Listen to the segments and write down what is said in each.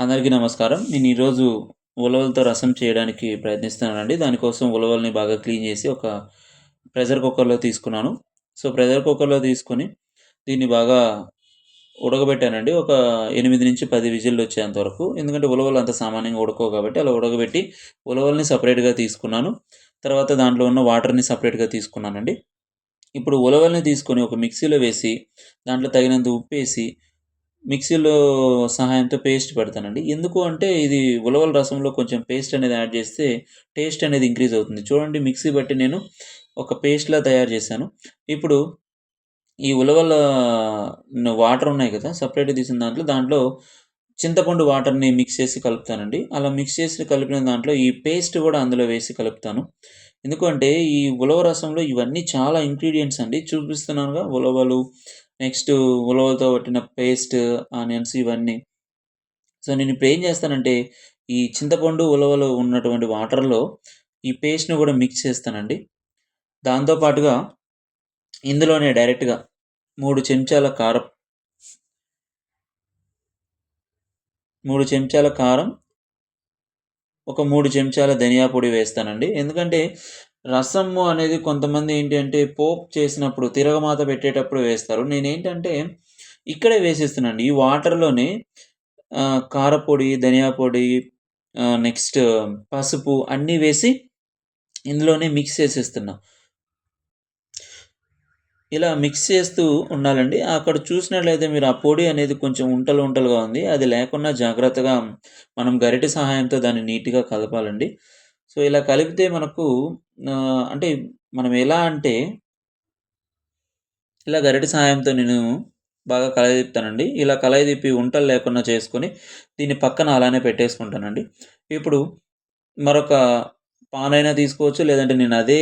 అందరికీ నమస్కారం. నేను ఈరోజు ఉలవలతో రసం చేయడానికి ప్రయత్నిస్తున్నానండి. దానికోసం ఉలవల్ని బాగా క్లీన్ చేసి ఒక ప్రెషర్ కుక్కర్‌లో తీసుకున్నాను. ప్రెషర్ కుక్కర్‌లో తీసుకొని దీన్ని బాగా ఉడకబెట్టానండి. ఒక 8-10 విజిల్లొచ్చేంత వరకు. ఎందుకంటే ఉలవలు అంత సామాన్యంగా ఉడకవు కాబట్టి అలా ఉడకబెట్టి ఉలవల్ని సెపరేట్‌గా తీసుకున్నాను. తర్వాత దాంట్లో ఉన్న వాటర్‌ని సెపరేట్‌గా తీసుకున్నానండి. ఇప్పుడు ఉలవల్ని తీసుకొని ఒక మిక్సీలో వేసి దాంట్లో తగినంత ఉప్పేసి మిక్సీలో సహాయంతో పేస్ట్ పెడతానండి. ఎందుకు అంటే ఇది ఉలవల రసంలో కొంచెం పేస్ట్ అనేది యాడ్ చేస్తే టేస్ట్ అనేది ఇంక్రీజ్ అవుతుంది. చూడండి మిక్సీ బట్టి నేను ఒక పేస్ట్‌లా తయారు చేశాను. ఇప్పుడు ఈ ఉలవల వాటర్ ఉన్నాయి కదా! సెపరేట్‌గా తీసిన దాంట్లో చింతపండు వాటర్‌ని మిక్స్ చేసి కలుపుతానండి. అలా మిక్స్ చేసి కలిపిన దాంట్లో ఈ పేస్ట్ కూడా అందులో వేసి కలుపుతాను. ఎందుకంటే ఈ ఉలవ రసంలో ఇవన్నీ చాలా ఇంగ్రీడియెంట్స్ అండి. చూపిస్తున్నానుగా ఉలవలు, నెక్స్ట్ ఉలవలతో పట్టిన పేస్ట్, ఆనియన్స్ ఇవన్నీ. నేనిప్పుడు ఏం చేస్తానంటే, ఈ చింతపండు, ఉలవలు ఉన్నటువంటి వాటర్‌లో ఈ పేస్ట్‌ని కూడా మిక్స్ చేస్తానండి. దాంతో పాటుగా ఇందులోనే డైరెక్ట్‌గా 3 చెంచాల కారం, 3 చెంచాల కారం, ఒక 3 చెంచాల ధనియా పొడి వేస్తానండి. ఎందుకంటే రసము అనేది కొంతమంది ఏంటి అంటే పోపు చేసినప్పుడు తిరగమాత పెట్టేటప్పుడు వేస్తారు. నేనేంటంటే ఇక్కడే వేసేస్తున్నానండి. ఈ వాటర్‌లోనే కారపొడి, ధనియా పొడి, నెక్స్ట్ పసుపు అన్నీ వేసి ఇందులోనే మిక్స్ చేసేస్తున్నా. ఇలా మిక్స్ చేస్తూ ఉండాలండి. అక్కడ చూసినట్లయితే మీరు ఆ పొడి అనేది కొంచెం ఉంటలు ఉంటలుగా ఉంది. అది లేకుండా జాగ్రత్తగా మనం గరిటె సహాయంతో దాన్ని నీట్‌గా కలపాలండి. ఇలా కలిపితే మనకు అంటే మనం ఎలా అంటే ఇలా గరిటె సహాయంతో నేను బాగా కలయతిప్పుతానండి. ఇలా కలయతిప్పి ఉంటలు లేకుండా చేసుకొని దీన్ని పక్కన అలానే పెట్టేసుకుంటానండి. ఇప్పుడు మరొక పానైనా తీసుకోవచ్చు. లేదంటే నేను అదే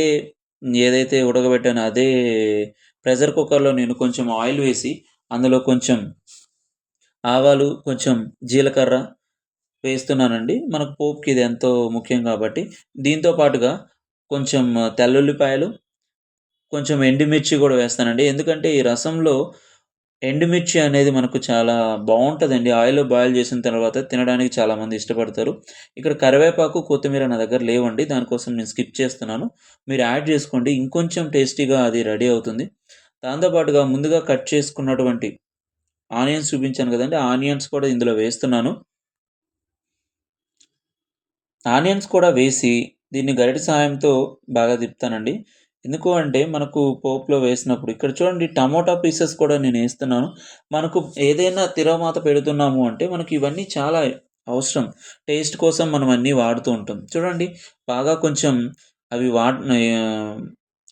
ఏదైతే ఉడకబెట్టానో అదే ప్రెషర్ కుక్కర్‌లో నేను కొంచెం ఆయిల్ వేసి అందులో కొంచెం ఆవాలు, కొంచెం జీలకర్ర వేస్తున్నానండి. మనకు పోపుకి ఇది ఎంతో ముఖ్యం కాబట్టి. దీంతో పాటుగా కొంచెం తెల్లుల్లిపాయలు, కొంచెం ఎండుమిర్చి గూడా వేస్తానండి. ఎందుకంటే ఈ రసంలో ఎండుమిర్చి అనేది మనకు చాలా బావుంటదండి. ఆయిల్‌లో బాయిల్ చేసిన తర్వాత తినడానికి చాలామంది ఇష్టపడతారు. ఇక్కడ కరివేపాకు, కొత్తిమీర నా దగ్గర లేవండి. దానికోసం నేను స్కిప్ చేస్తున్నాను. మీరు యాడ్ చేసుకోండి. ఇంకొంచెం టేస్టీగా అది రెడీ అవుతుంది. దాంతో పాటుగా ముందుగా కట్ చేసుకున్నటువంటి ఆనియన్స్ చూపించాను గదండీ! ఆనియన్స్ కూడా ఇందులో వేస్తున్నాను. ఆనియన్స్ కూడా వేసి దీన్ని గరిటె సహాయంతో బాగా తిప్పుతానండి. ఎందుకు అంటే మనకు పోపులో వేసినప్పుడు ఇక్కడ చూడండి టమోటా పీసెస్ కూడా నేనేస్తున్నాను. మనకు ఏదైనా తిరగమాత పెడుతున్నాము అంటే మనకి ఇవన్నీ చాలా అవసరం. టేస్ట్ కోసం మనం అన్నీ వాడుతూ ఉంటాం. చూడండి బాగా కొంచెం అవి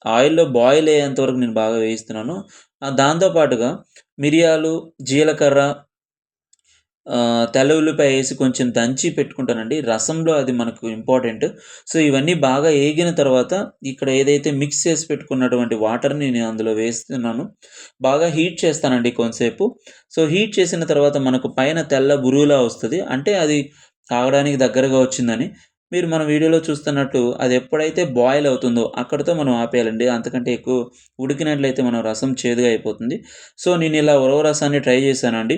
ఆయిల్‌లో బాయిల్ అయ్యేంత వరకు నేను బాగా వేయిస్తున్నాను. దాంతో పాటుగా మిరియాలు, జీలకర్ర, తెల్ల ఉల్లిపాయ ఏసి కొంచెం దంచి పెట్టుకుంటానండి. రసంలో అది మనకు ఇంపార్టెంట్. ఇవన్నీ బాగా ఏగిన తర్వాత ఇక్కడ ఏదైతే మిక్స్ చేసి పెట్టుకున్నటువంటి వాటర్‌ని నేను అందులో వేస్తున్నాను. బాగా హీట్ చేస్తానండి కొంసేపు. హీట్ చేసిన తర్వాత మనకు పైన తెల్ల బురువులా వస్తది. అంటే అది తాగడానికి దగ్గరగా వచ్చిందని. మీరు మన వీడియోలో చూస్తున్నట్టు అది ఎప్పుడైతే బాయిల్ అవుతుందో అక్కడితో మనం ఆపేయాలండి. అంతకంటే ఎక్కువ ఉడికినట్లయితే మన రసం చేదుగా అయిపోతుంది. నేనిలా ఉలవ రసాన్ని ట్రై చేశానండి.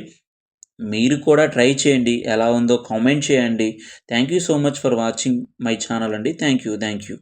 మీరు కూడా ట్రై చేయండి. ఎలా ఉందో కామెంట్ చేయండి. Thank you so much for watching my channel అండి. Thank you.